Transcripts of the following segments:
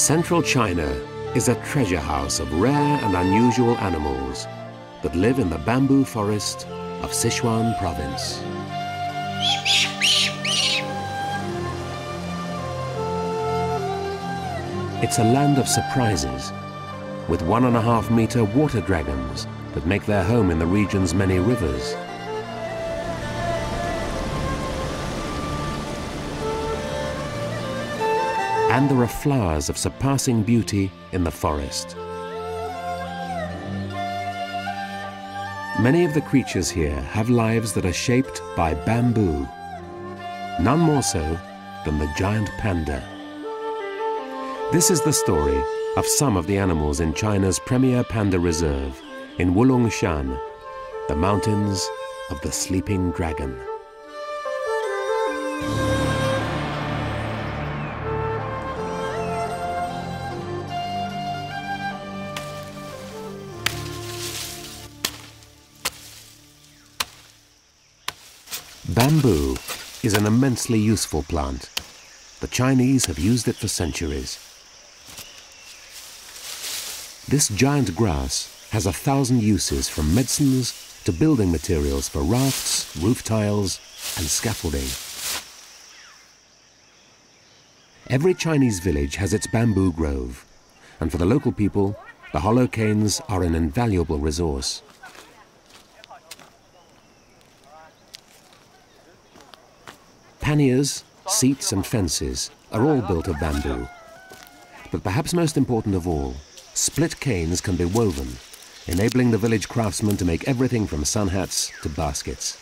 Central China is a treasure house of rare and unusual animals that live in the bamboo forest of Sichuan province. It's a land of surprises, with 1.5-meter water dragons that make their home in the region's many rivers. And there are flowers of surpassing beauty in the forest. Many of the creatures here have lives that are shaped by bamboo, none more so than the giant panda. This is the story of some of the animals in China's premier panda reserve in Wulongshan, the mountains of the sleeping dragon. Bamboo is an immensely useful plant. The Chinese have used it for centuries. This giant grass has 1,000 uses, from medicines to building materials for rafts, roof tiles, and scaffolding. Every Chinese village has its bamboo grove, and for the local people, the hollow canes are an invaluable resource. Panniers, seats and fences are all built of bamboo. But perhaps most important of all, split canes can be woven, enabling the village craftsmen to make everything from sun hats to baskets.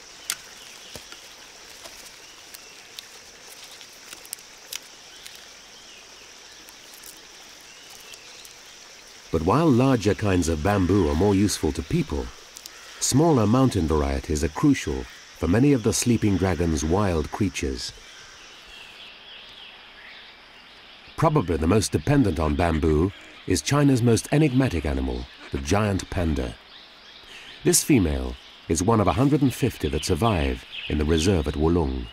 But while larger kinds of bamboo are more useful to people, smaller mountain varieties are crucial for many of the sleeping dragon's wild creatures. Probably the most dependent on bamboo is China's most enigmatic animal, the giant panda. This female is one of 150 that survive in the reserve at Wulong.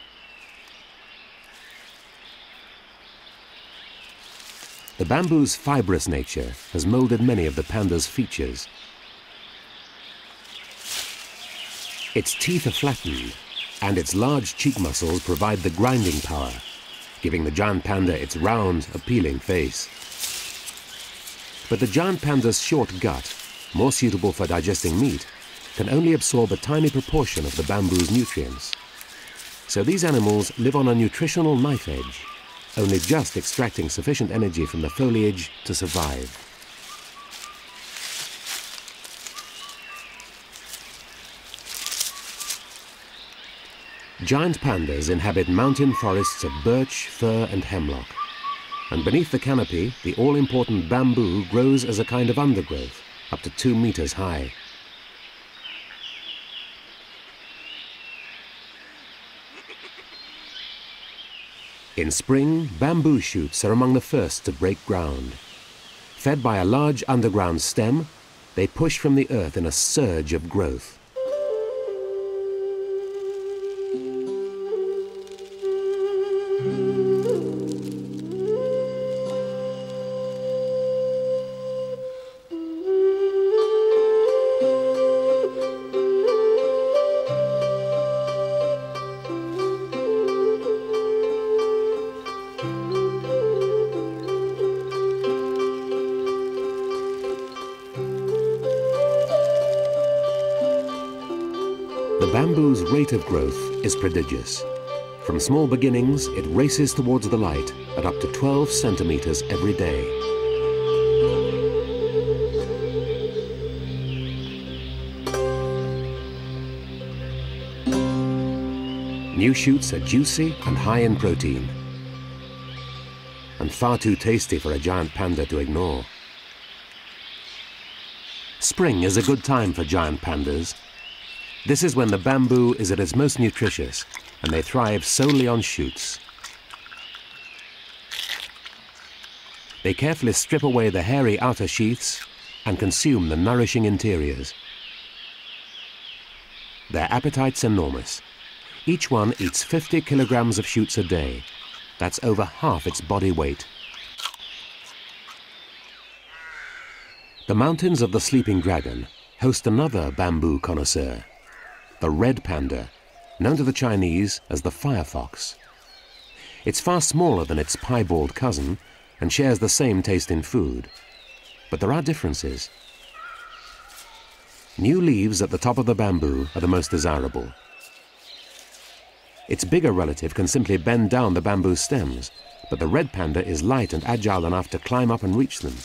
The bamboo's fibrous nature has molded many of the panda's features. Its teeth are flattened, and its large cheek muscles provide the grinding power, giving the giant panda its round, appealing face. But the giant panda's short gut, more suitable for digesting meat, can only absorb a tiny proportion of the bamboo's nutrients. So these animals live on a nutritional knife edge, only just extracting sufficient energy from the foliage to survive. Giant pandas inhabit mountain forests of birch, fir and hemlock. And beneath the canopy, the all-important bamboo grows as a kind of undergrowth, up to 2 meters high. In spring, bamboo shoots are among the first to break ground. Fed by a large underground stem, they push from the earth in a surge of growth. The bamboo's rate of growth is prodigious. From small beginnings, it races towards the light at up to 12 centimeters every day. New shoots are juicy and high in protein, and far too tasty for a giant panda to ignore. Spring is a good time for giant pandas. This is when the bamboo is at its most nutritious, and they thrive solely on shoots. They carefully strip away the hairy outer sheaths and consume the nourishing interiors. Their appetite's enormous. Each one eats 50 kilograms of shoots a day. That's over half its body weight. The mountains of the Sleeping Dragon host another bamboo connoisseur, the red panda, known to the Chinese as the firefox. It's far smaller than its piebald cousin and shares the same taste in food. But there are differences. New leaves at the top of the bamboo are the most desirable. Its bigger relative can simply bend down the bamboo stems, but the red panda is light and agile enough to climb up and reach them.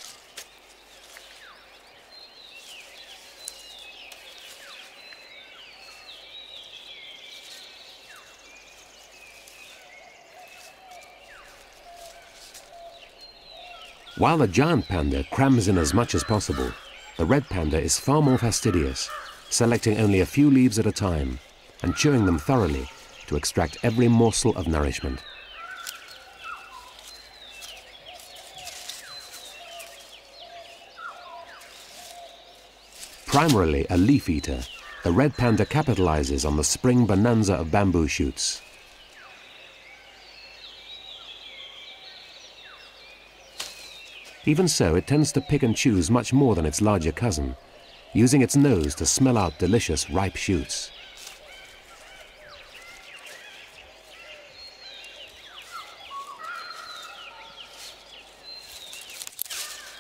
While the giant panda crams in as much as possible, the red panda is far more fastidious, selecting only a few leaves at a time and chewing them thoroughly to extract every morsel of nourishment. Primarily a leaf eater, the red panda capitalizes on the spring bonanza of bamboo shoots. Even so, it tends to pick and choose much more than its larger cousin, using its nose to smell out delicious ripe shoots.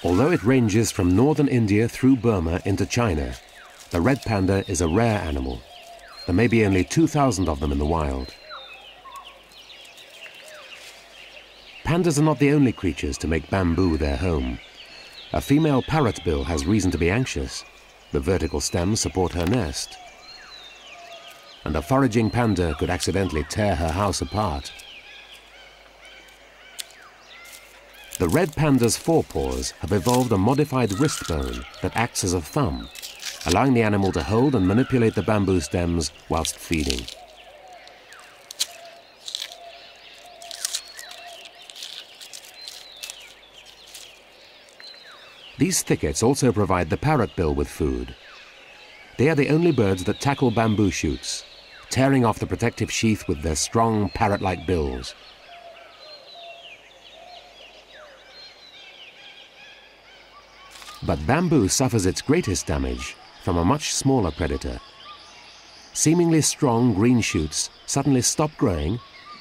Although it ranges from northern India through Burma into China, the red panda is a rare animal. There may be only 2,000 of them in the wild. Pandas are not the only creatures to make bamboo their home. A female parrotbill has reason to be anxious. The vertical stems support her nest. And a foraging panda could accidentally tear her house apart. The red panda's forepaws have evolved a modified wrist bone that acts as a thumb, allowing the animal to hold and manipulate the bamboo stems whilst feeding. These thickets also provide the parrotbill with food. They are the only birds that tackle bamboo shoots, tearing off the protective sheath with their strong parrot-like bills. But bamboo suffers its greatest damage from a much smaller predator. Seemingly strong green shoots suddenly stop growing,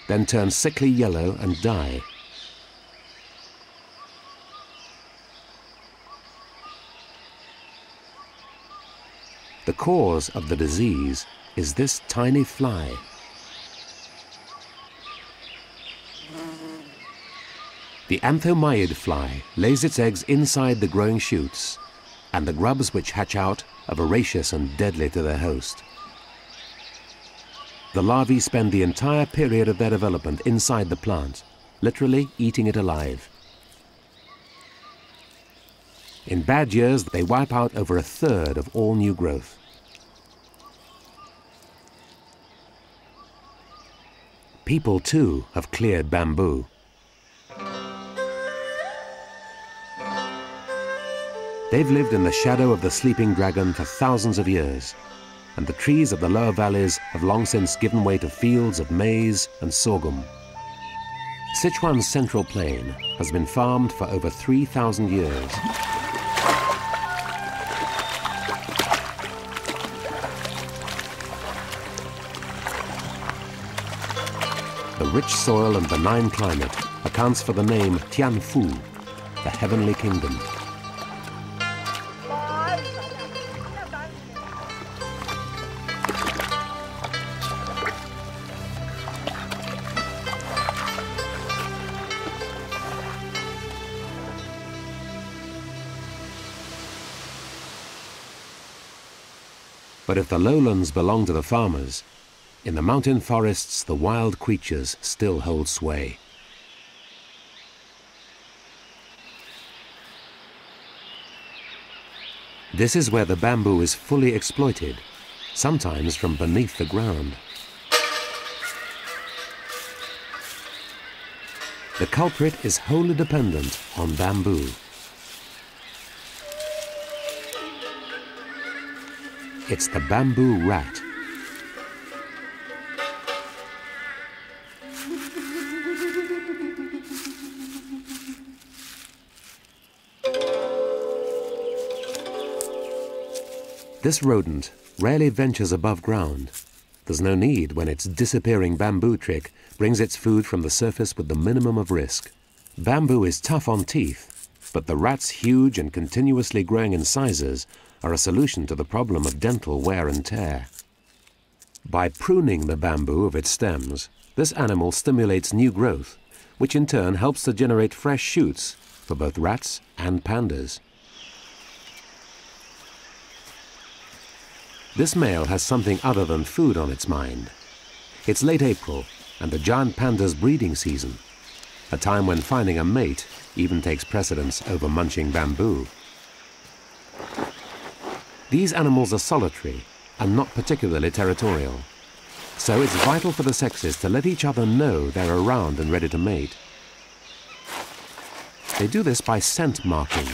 then turn sickly yellow and die. The cause of the disease is this tiny fly. The anthomyid fly lays its eggs inside the growing shoots, and the grubs which hatch out are voracious and deadly to their host. The larvae spend the entire period of their development inside the plant, literally eating it alive. In bad years, they wipe out over a third of all new growth. People, too, have cleared bamboo. They've lived in the shadow of the Sleeping Dragon for thousands of years, and the trees of the lower valleys have long since given way to fields of maize and sorghum. Sichuan's central plain has been farmed for over 3,000 years. The rich soil and benign climate accounts for the name Tianfu, the heavenly kingdom. But if the lowlands belong to the farmers, in the mountain forests the wild creatures still hold sway. This is where the bamboo is fully exploited, sometimes from beneath the ground. The culprit is wholly dependent on bamboo. It's the bamboo rat. This rodent rarely ventures above ground. There's no need when its disappearing bamboo trick brings its food from the surface with the minimum of risk. Bamboo is tough on teeth, but the rat's huge and continuously growing incisors are a solution to the problem of dental wear and tear. By pruning the bamboo of its stems, this animal stimulates new growth, which in turn helps to generate fresh shoots for both rats and pandas. This male has something other than food on its mind. It's late April and the giant panda's breeding season, a time when finding a mate even takes precedence over munching bamboo. These animals are solitary and not particularly territorial, so it's vital for the sexes to let each other know they're around and ready to mate. They do this by scent marking.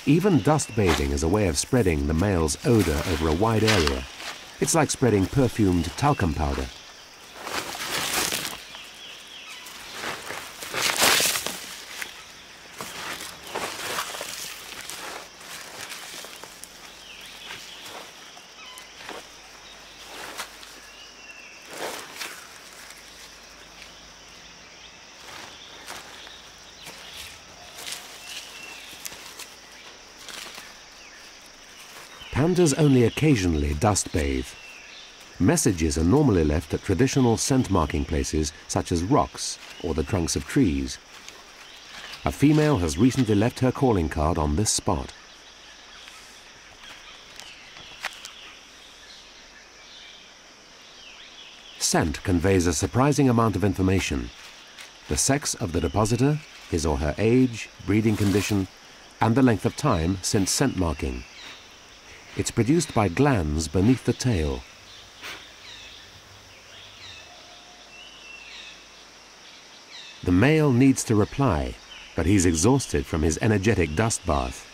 Even dust bathing is a way of spreading the male's odor over a wide area. It's like spreading perfumed talcum powder. Pandas only occasionally dust bathe. Messages are normally left at traditional scent marking places such as rocks or the trunks of trees. A female has recently left her calling card on this spot. Scent conveys a surprising amount of information: the sex of the depositor, his or her age, breeding condition, and the length of time since scent marking. It's produced by glands beneath the tail. The male needs to reply, but he's exhausted from his energetic dust bath.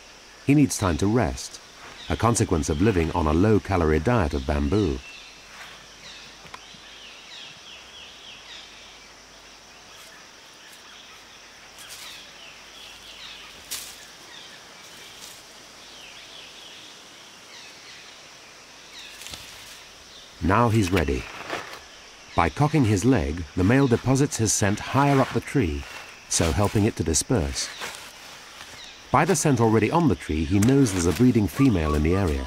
He needs time to rest, a consequence of living on a low-calorie diet of bamboo. Now he's ready. By cocking his leg, the male deposits his scent higher up the tree, so helping it to disperse. By the scent already on the tree, he knows there's a breeding female in the area.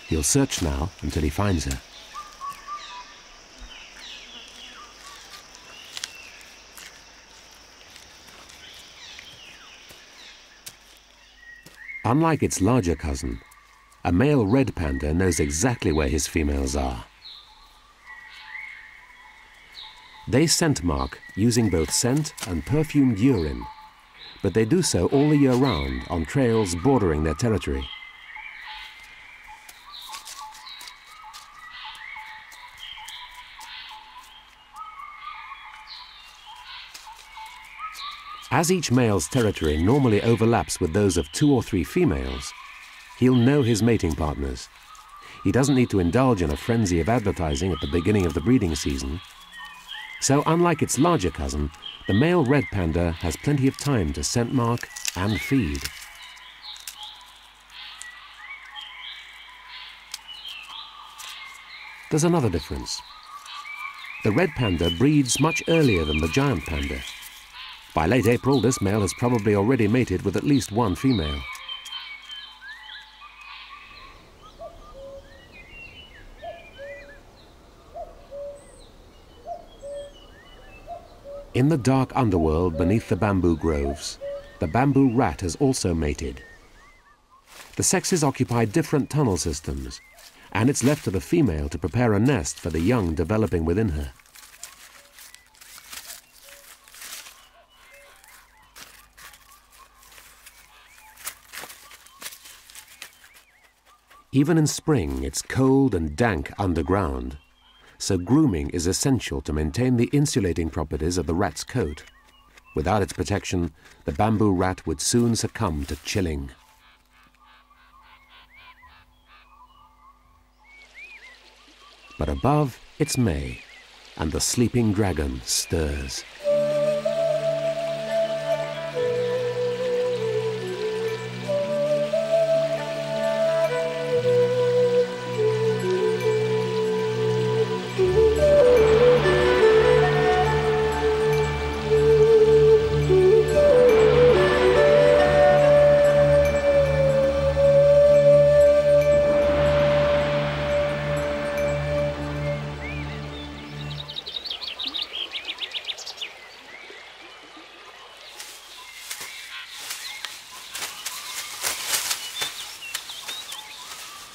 He'll search now until he finds her. Unlike its larger cousin, a male red panda knows exactly where his females are. They scent mark using both scent and perfumed urine, but they do so all the year round on trails bordering their territory. As each male's territory normally overlaps with those of 2 or 3 females, he'll know his mating partners. He doesn't need to indulge in a frenzy of advertising at the beginning of the breeding season. So unlike its larger cousin, the male red panda has plenty of time to scent mark and feed. There's another difference. The red panda breeds much earlier than the giant panda. By late April, this male has probably already mated with at least 1 female. In the dark underworld beneath the bamboo groves, the bamboo rat has also mated. The sexes occupy different tunnel systems, and it's left to the female to prepare a nest for the young developing within her. Even in spring, it's cold and dank underground, so grooming is essential to maintain the insulating properties of the rat's coat. Without its protection, the bamboo rat would soon succumb to chilling. But above, it's May, and the sleeping dragon stirs.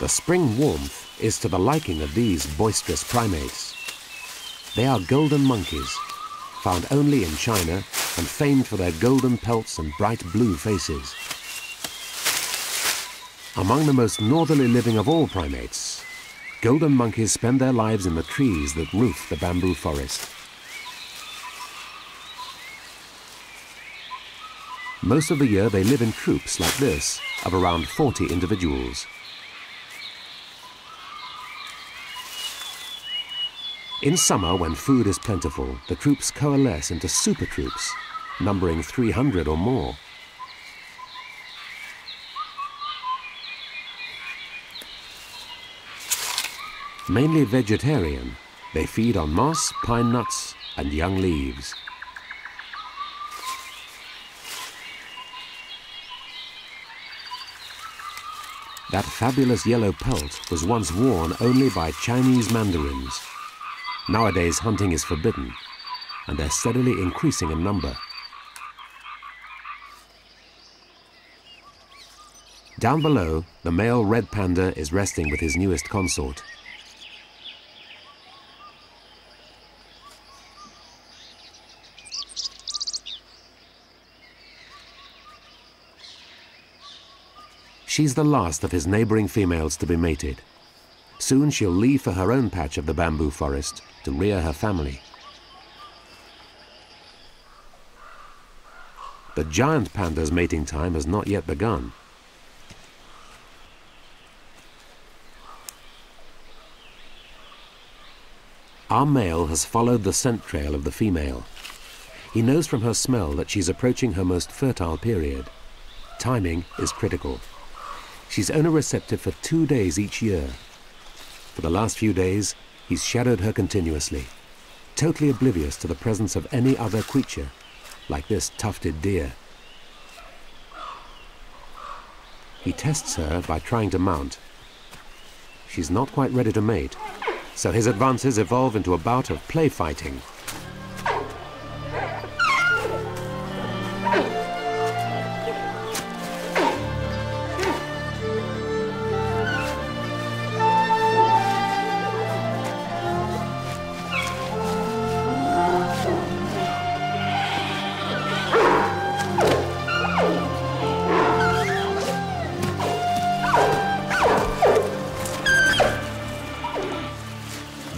The spring warmth is to the liking of these boisterous primates. They are golden monkeys, found only in China and famed for their golden pelts and bright blue faces. Among the most northerly living of all primates, golden monkeys spend their lives in the trees that roof the bamboo forest. Most of the year they live in troops like this, of around 40 individuals. In summer, when food is plentiful, the troops coalesce into super troops, numbering 300 or more. Mainly vegetarian, they feed on moss, pine nuts, and young leaves. That fabulous yellow pelt was once worn only by Chinese mandarins. Nowadays, hunting is forbidden, and they're steadily increasing in number. Down below, the male red panda is resting with his newest consort. She's the last of his neighboring females to be mated. Soon she'll leave for her own patch of the bamboo forest to rear her family. The giant panda's mating time has not yet begun. Our male has followed the scent trail of the female. He knows from her smell that she's approaching her most fertile period. Timing is critical. She's only receptive for 2 days each year. For the last few days, he's shadowed her continuously, totally oblivious to the presence of any other creature, like this tufted deer. He tests her by trying to mount. She's not quite ready to mate, so his advances evolve into a bout of play fighting.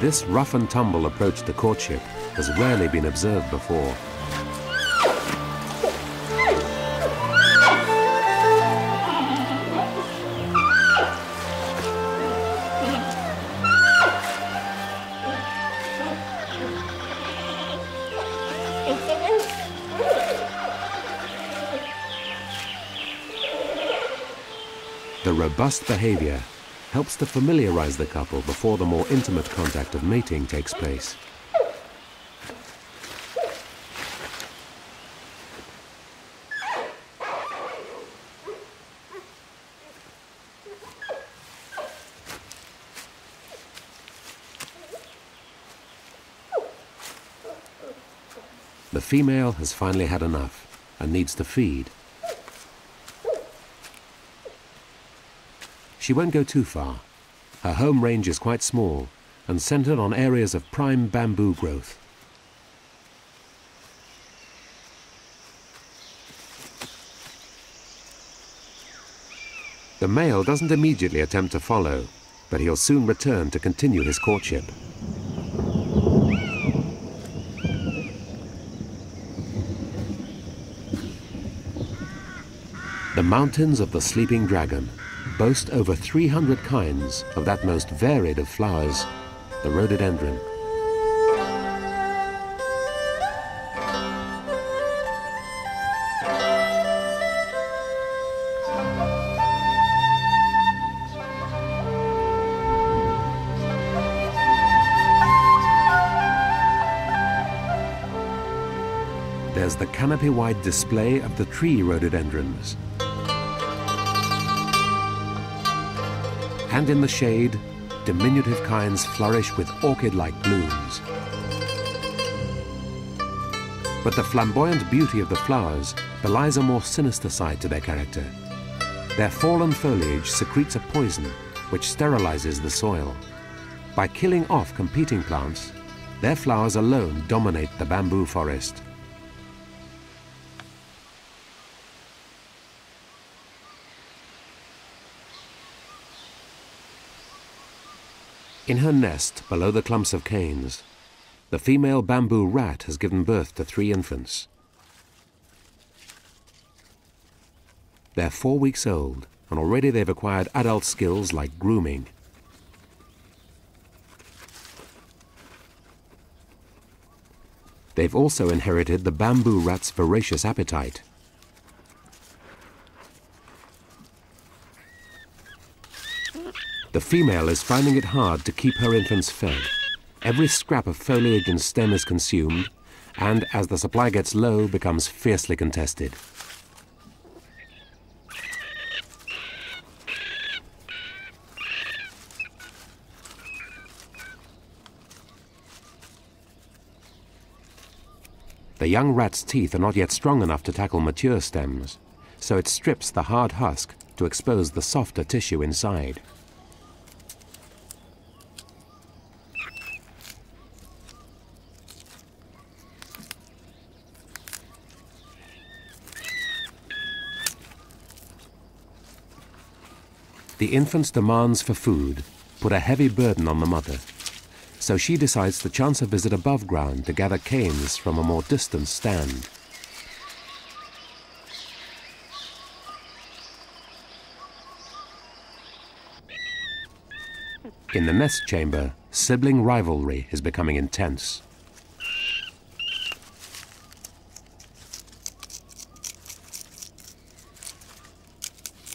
This rough and tumble approach to courtship has rarely been observed before. The robust behavior helps to familiarize the couple before the more intimate contact of mating takes place. The female has finally had enough and needs to feed. She won't go too far. Her home range is quite small and centered on areas of prime bamboo growth. The male doesn't immediately attempt to follow, but he'll soon return to continue his courtship. The mountains of the sleeping dragon boast over 300 kinds of that most varied of flowers, the rhododendron. There's the canopy-wide display of the tree rhododendrons. And in the shade, diminutive kinds flourish with orchid-like blooms. But the flamboyant beauty of the flowers belies a more sinister side to their character. Their fallen foliage secretes a poison which sterilizes the soil. By killing off competing plants, their flowers alone dominate the bamboo forest. In her nest below the clumps of canes, the female bamboo rat has given birth to 3 infants. They're 4 weeks old, and already they've acquired adult skills like grooming. They've also inherited the bamboo rat's voracious appetite. The female is finding it hard to keep her infants fed. Every scrap of foliage and stem is consumed, and as the supply gets low, becomes fiercely contested. The young rat's teeth are not yet strong enough to tackle mature stems, so it strips the hard husk to expose the softer tissue inside. The infant's demands for food put a heavy burden on the mother, so she decides to chance a visit above ground to gather canes from a more distant stand. In the nest chamber, sibling rivalry is becoming intense.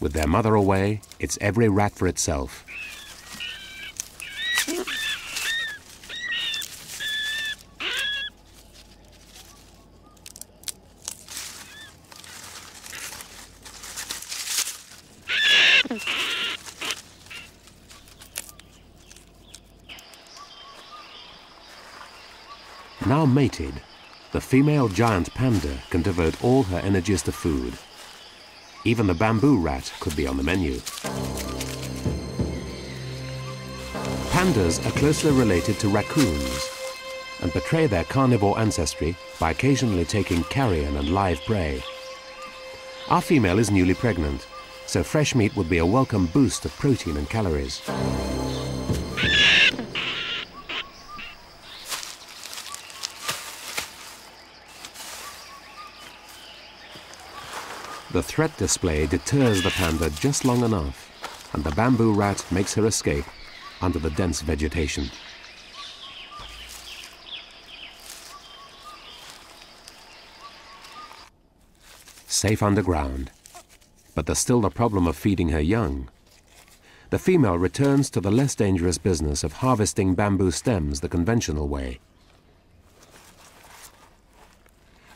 With their mother away, it's every rat for itself. Now mated, the female giant panda can devote all her energies to food. Even the bamboo rat could be on the menu. Pandas are closely related to raccoons and betray their carnivore ancestry by occasionally taking carrion and live prey. Our female is newly pregnant, so fresh meat would be a welcome boost of protein and calories. The threat display deters the panda just long enough, and the bamboo rat makes her escape under the dense vegetation. Safe underground, but there's still the problem of feeding her young. The female returns to the less dangerous business of harvesting bamboo stems the conventional way.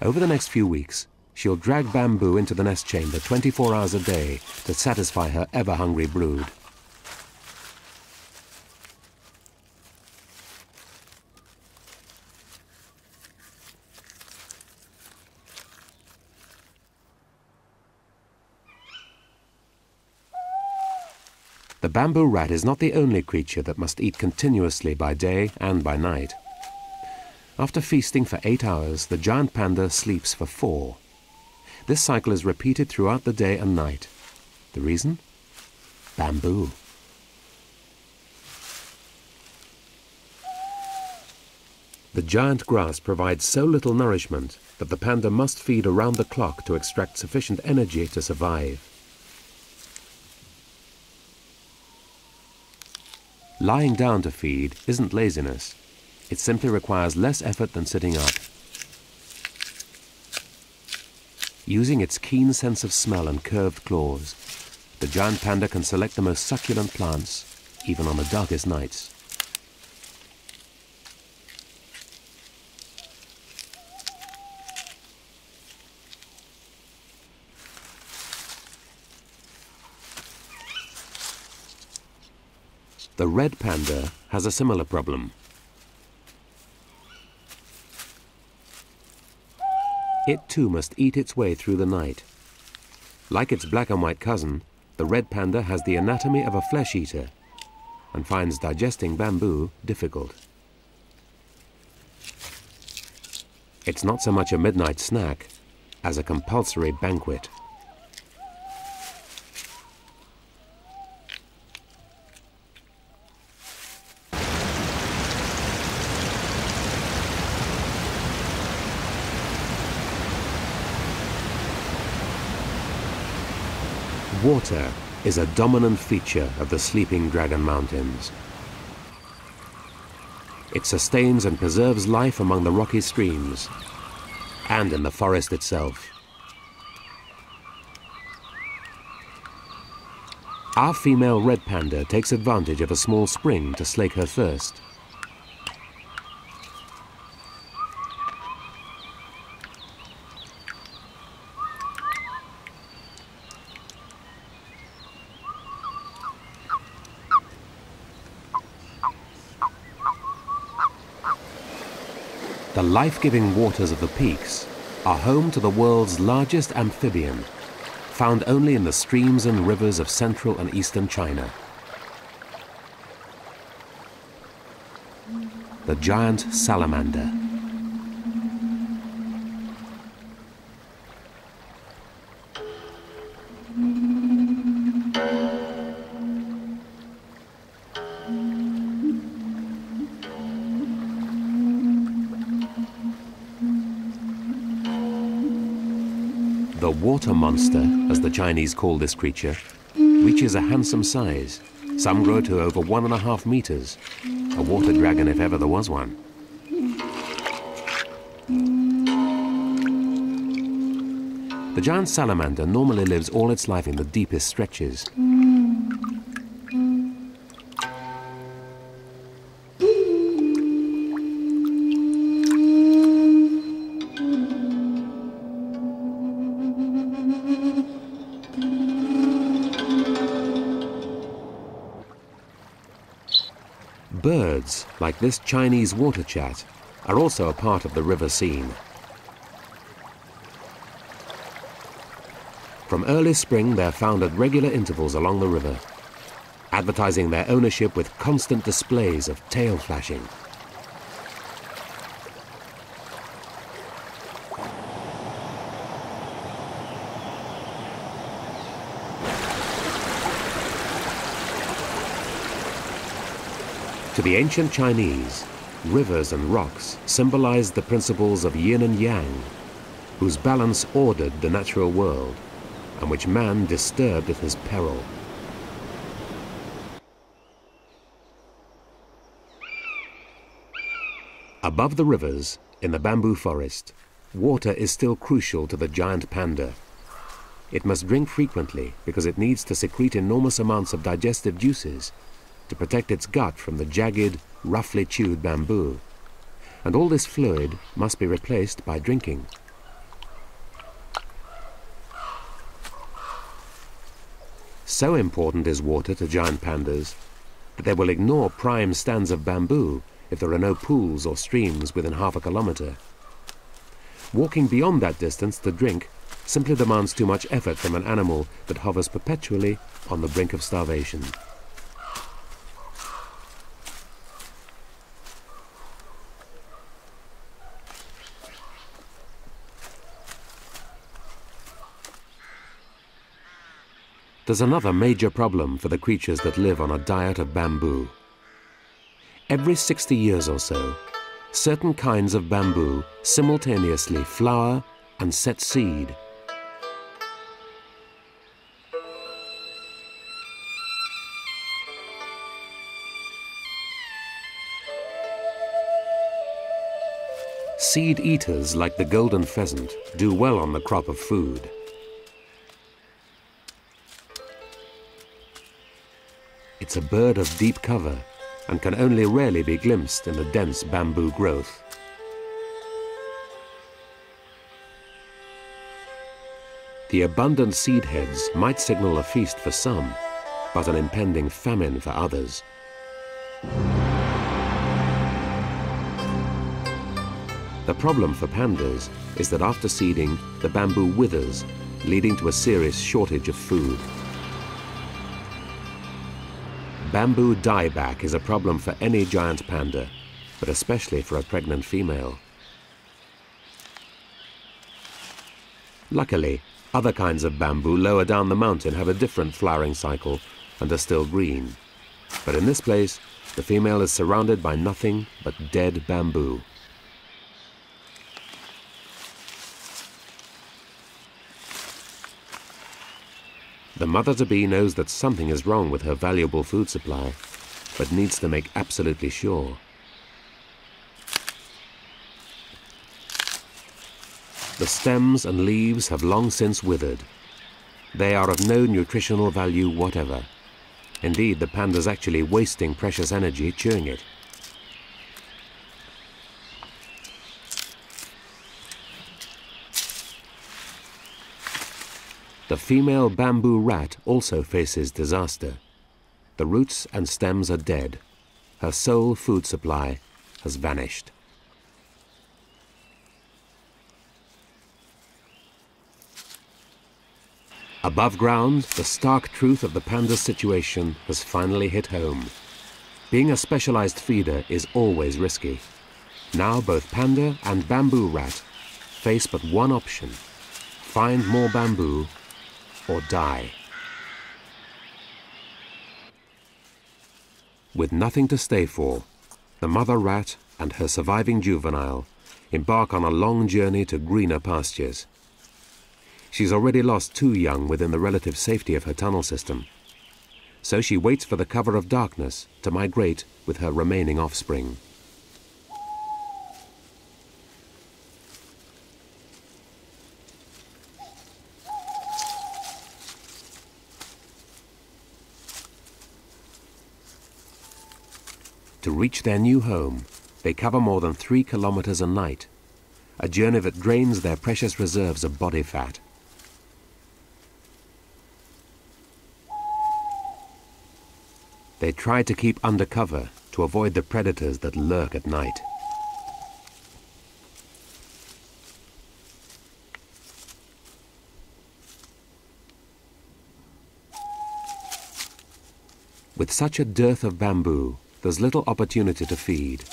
Over the next few weeks, she'll drag bamboo into the nest chamber 24 hours a day to satisfy her ever-hungry brood. The bamboo rat is not the only creature that must eat continuously by day and by night. After feasting for 8 hours, the giant panda sleeps for 4. This cycle is repeated throughout the day and night. The reason? Bamboo. The giant grass provides so little nourishment that the panda must feed around the clock to extract sufficient energy to survive. Lying down to feed isn't laziness. It simply requires less effort than sitting up. Using its keen sense of smell and curved claws, the giant panda can select the most succulent plants, even on the darkest nights. The red panda has a similar problem. It too must eat its way through the night. Like its black and white cousin, the red panda has the anatomy of a flesh eater, and finds digesting bamboo difficult. It's not so much a midnight snack as a compulsory banquet. Water is a dominant feature of the Sleeping Dragon Mountains. It sustains and preserves life among the rocky streams and in the forest itself. Our female red panda takes advantage of a small spring to slake her thirst. The life-giving waters of the peaks are home to the world's largest amphibian, found only in the streams and rivers of central and eastern China. The giant salamander. The water monster, as the Chinese call this creature, reaches a handsome size. Some grow to over 1.5 meters. A water dragon if ever there was one. The giant salamander normally lives all its life in the deepest stretches. Birds, like this Chinese water chat, are also a part of the river scene. From early spring, they're found at regular intervals along the river, advertising their ownership with constant displays of tail flashing. To the ancient Chinese, rivers and rocks symbolized the principles of yin and yang, whose balance ordered the natural world, and which man disturbed at his peril. Above the rivers, in the bamboo forest, water is still crucial to the giant panda. It must drink frequently because it needs to secrete enormous amounts of digestive juices to protect its gut from the jagged, roughly chewed bamboo. And all this fluid must be replaced by drinking. So important is water to giant pandas that they will ignore prime stands of bamboo if there are no pools or streams within half a kilometer. Walking beyond that distance to drink simply demands too much effort from an animal that hovers perpetually on the brink of starvation. There's another major problem for the creatures that live on a diet of bamboo. Every 60 years or so, certain kinds of bamboo simultaneously flower and set seed. Seed eaters like the golden pheasant do well on the crop of food. It's a bird of deep cover and can only rarely be glimpsed in the dense bamboo growth. The abundant seed heads might signal a feast for some, but an impending famine for others. The problem for pandas is that after seeding, the bamboo withers, leading to a serious shortage of food. Bamboo dieback is a problem for any giant panda, but especially for a pregnant female. Luckily, other kinds of bamboo lower down the mountain have a different flowering cycle and are still green. But in this place, the female is surrounded by nothing but dead bamboo. The mother-to-be knows that something is wrong with her valuable food supply, but needs to make absolutely sure. The stems and leaves have long since withered. They are of no nutritional value whatever. Indeed, the panda's actually wasting precious energy chewing it. The female bamboo rat also faces disaster. The roots and stems are dead. Her sole food supply has vanished. Above ground, the stark truth of the panda's situation has finally hit home. Being a specialized feeder is always risky. Now both panda and bamboo rat face but one option: find more bamboo or die. With nothing to stay for, the mother rat and her surviving juvenile embark on a long journey to greener pastures. She's already lost 2 young within the relative safety of her tunnel system, so she waits for the cover of darkness to migrate with her remaining offspring. To reach their new home, they cover more than 3 kilometers a night, a journey that drains their precious reserves of body fat. They try to keep under cover to avoid the predators that lurk at night. With such a dearth of bamboo, there's little opportunity to feed.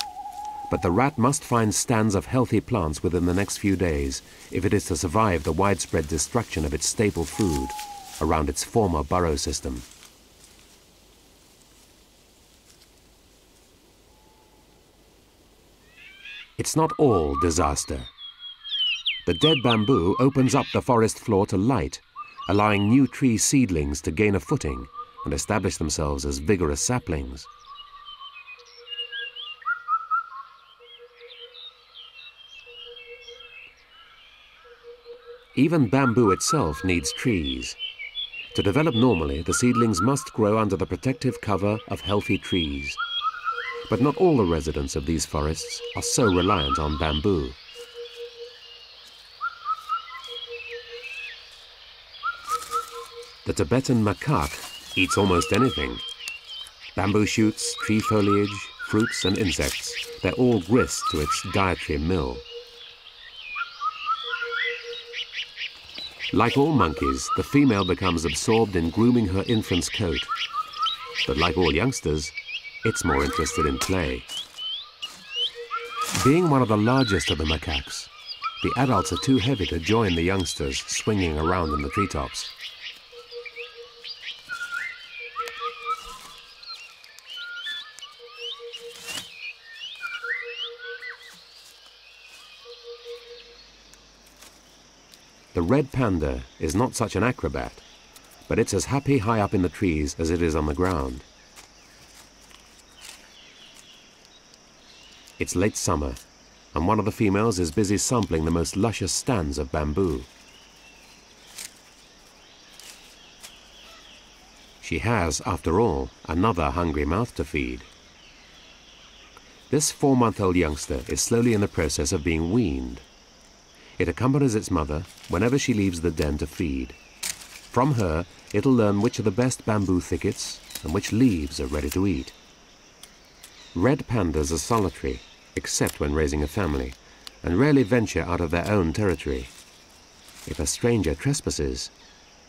But the rat must find stands of healthy plants within the next few days if it is to survive the widespread destruction of its staple food around its former burrow system. It's not all disaster. The dead bamboo opens up the forest floor to light, allowing new tree seedlings to gain a footing and establish themselves as vigorous saplings. Even bamboo itself needs trees. To develop normally, the seedlings must grow under the protective cover of healthy trees. But not all the residents of these forests are so reliant on bamboo. The Tibetan macaque eats almost anything. Bamboo shoots, tree foliage, fruits and insects, they're all grist to its dietary mill. Like all monkeys, the female becomes absorbed in grooming her infant's coat. But like all youngsters, it's more interested in play. Being one of the largest of the macaques, the adults are too heavy to join the youngsters swinging around in the treetops. The red panda is not such an acrobat, but it's as happy high up in the trees as it is on the ground. It's late summer, and one of the females is busy sampling the most luscious stands of bamboo. She has, after all, another hungry mouth to feed. This 4-month-old youngster is slowly in the process of being weaned. It accompanies its mother whenever she leaves the den to feed. From her, it'll learn which are the best bamboo thickets and which leaves are ready to eat. Red pandas are solitary, except when raising a family, and rarely venture out of their own territory. If a stranger trespasses,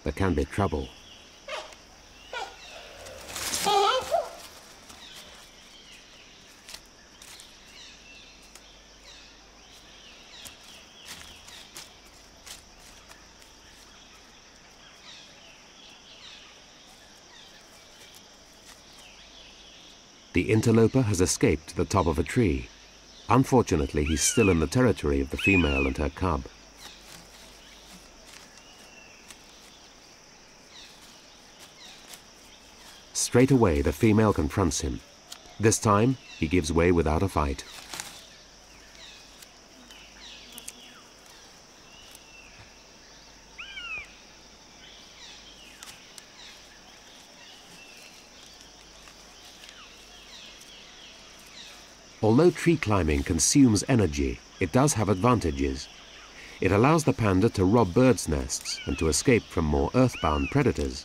there can be trouble. The interloper has escaped to the top of a tree. Unfortunately, he's still in the territory of the female and her cub. Straight away, the female confronts him. This time, he gives way without a fight. Although tree climbing consumes energy, it does have advantages. It allows the panda to rob birds' nests and to escape from more earthbound predators.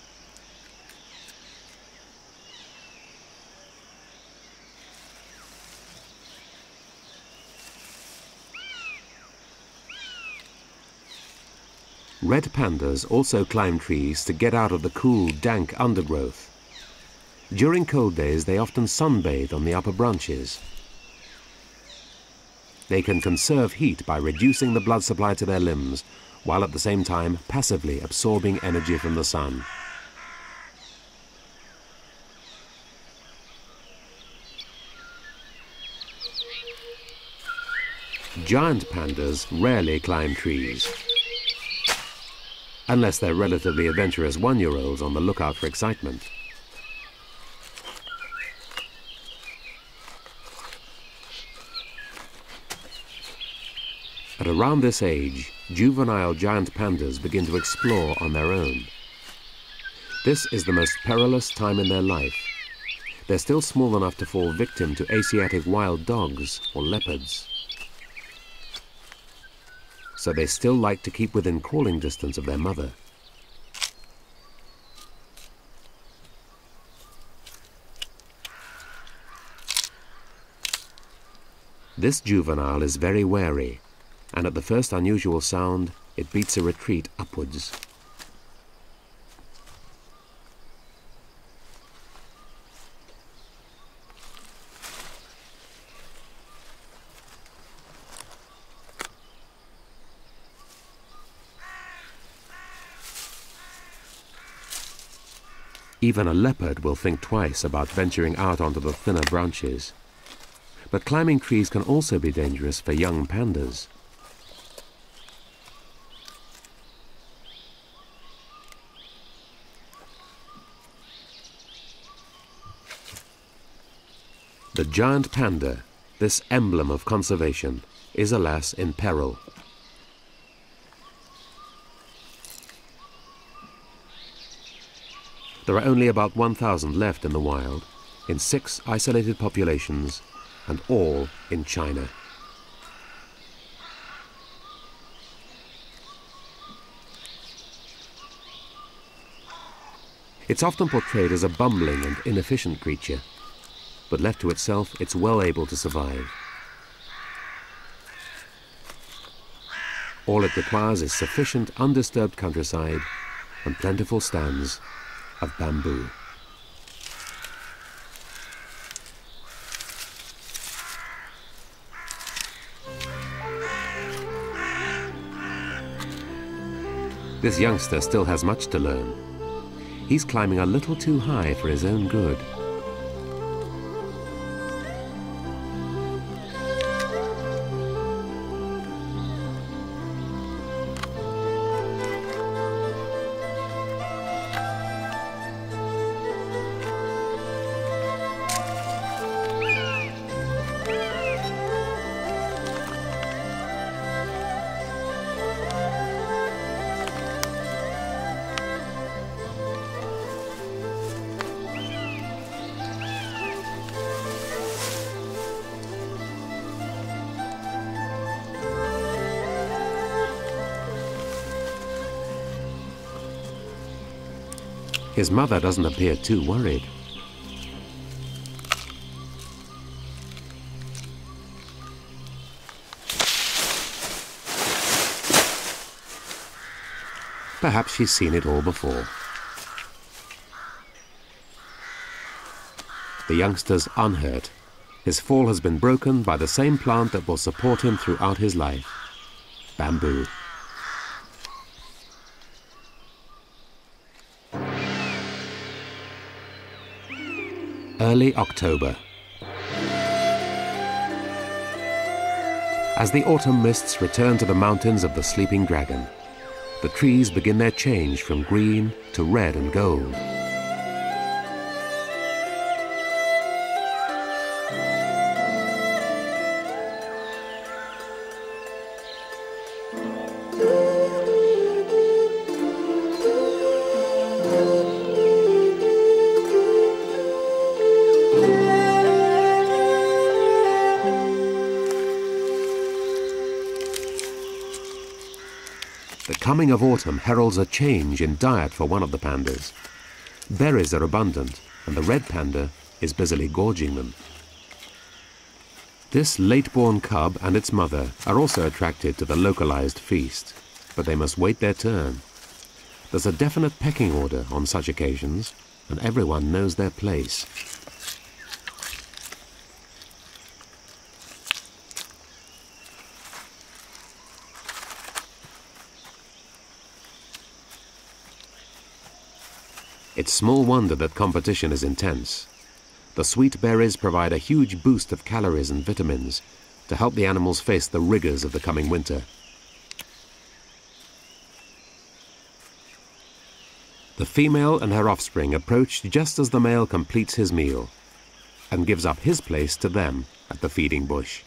Red pandas also climb trees to get out of the cool, dank undergrowth. During cold days, they often sunbathe on the upper branches. They can conserve heat by reducing the blood supply to their limbs, while at the same time passively absorbing energy from the sun. Giant pandas rarely climb trees, unless they're relatively adventurous one-year-olds on the lookout for excitement. At around this age, juvenile giant pandas begin to explore on their own. This is the most perilous time in their life. They're still small enough to fall victim to Asiatic wild dogs or leopards. So they still like to keep within calling distance of their mother. This juvenile is very wary, and at the first unusual sound, it beats a retreat upwards. Even a leopard will think twice about venturing out onto the thinner branches. But climbing trees can also be dangerous for young pandas. The giant panda, this emblem of conservation, is alas in peril. There are only about 1,000 left in the wild, in 6 isolated populations, and all in China. It's often portrayed as a bumbling and inefficient creature, but left to itself, it's well able to survive. All it requires is sufficient undisturbed countryside and plentiful stands of bamboo. This youngster still has much to learn. He's climbing a little too high for his own good. His mother doesn't appear too worried. Perhaps she's seen it all before. The youngster's unhurt. His fall has been broken by the same plant that will support him throughout his life: bamboo. Early October, As the autumn mists return to the mountains of the sleeping dragon, the trees begin their change from green to red and gold. The coming of autumn heralds a change in diet for one of the pandas. Berries are abundant, and the red panda is busily gorging them. This late-born cub and its mother are also attracted to the localized feast, but they must wait their turn. There's a definite pecking order on such occasions, and everyone knows their place. It's small wonder that competition is intense. The sweet berries provide a huge boost of calories and vitamins to help the animals face the rigors of the coming winter. The female and her offspring approach just as the male completes his meal and gives up his place to them at the feeding bush.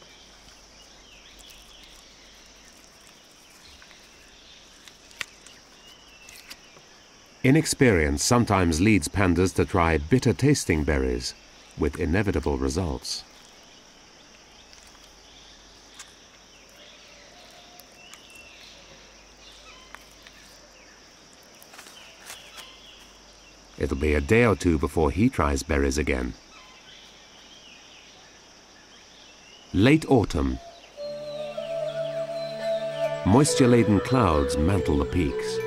Inexperience sometimes leads pandas to try bitter-tasting berries, with inevitable results. It'll be a day or two before he tries berries again. Late autumn. Moisture-laden clouds mantle the peaks.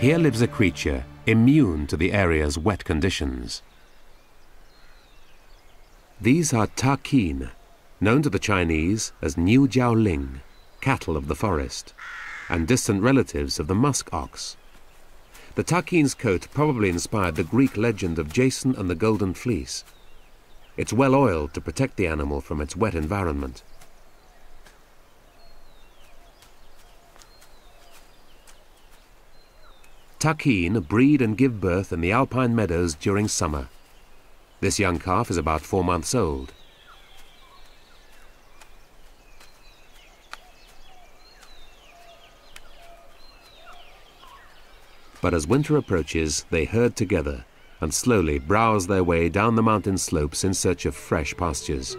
Here lives a creature immune to the area's wet conditions. These are takin, known to the Chinese as Niu Jiaoling, cattle of the forest, and distant relatives of the musk ox. The takin's coat probably inspired the Greek legend of Jason and the Golden Fleece. It's well oiled to protect the animal from its wet environment. Takin breed and give birth in the alpine meadows during summer. This young calf is about 4 months old. But as winter approaches, they herd together and slowly browse their way down the mountain slopes in search of fresh pastures.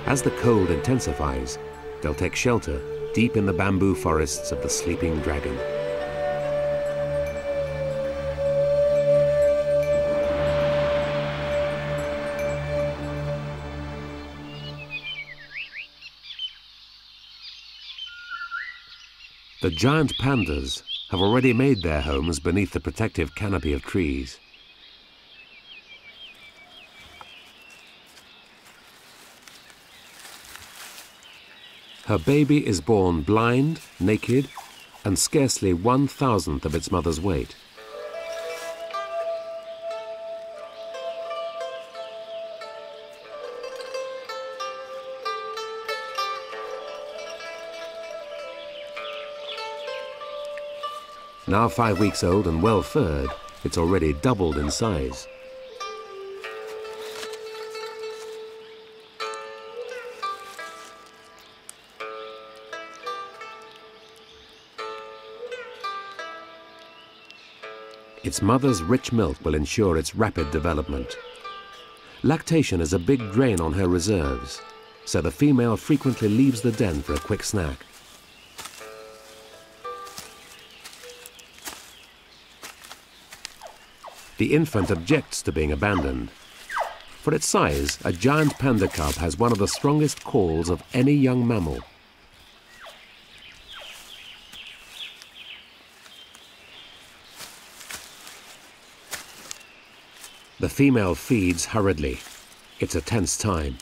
As the cold intensifies, they'll take shelter deep in the bamboo forests of the sleeping dragon. The giant pandas have already made their homes beneath the protective canopy of trees. Her baby is born blind, naked, and scarcely 1/1000th of its mother's weight. Now 5 weeks old and well furred, it's already doubled in size. Its mother's rich milk will ensure its rapid development. Lactation is a big drain on her reserves, so the female frequently leaves the den for a quick snack. The infant objects to being abandoned. For its size, a giant panda cub has one of the strongest calls of any young mammal. The female feeds hurriedly. It's a tense time.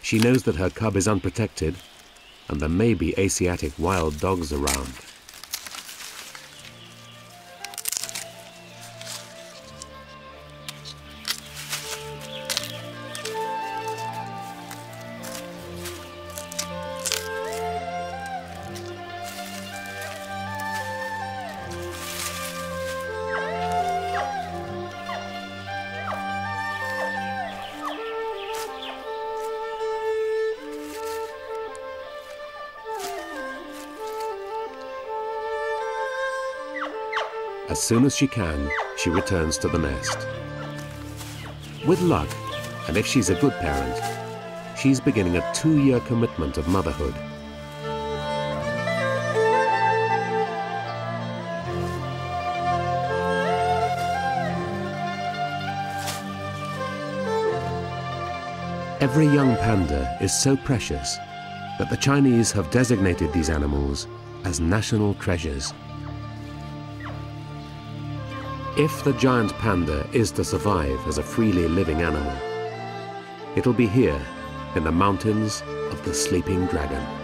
She knows that her cub is unprotected, and there may be Asiatic wild dogs around. As soon as she can, she returns to the nest. With luck, and if she's a good parent, she's beginning a 2-year commitment of motherhood. Every young panda is so precious that the Chinese have designated these animals as national treasures. If the giant panda is to survive as a freely living animal, it'll be here in the mountains of the Sleeping Dragon.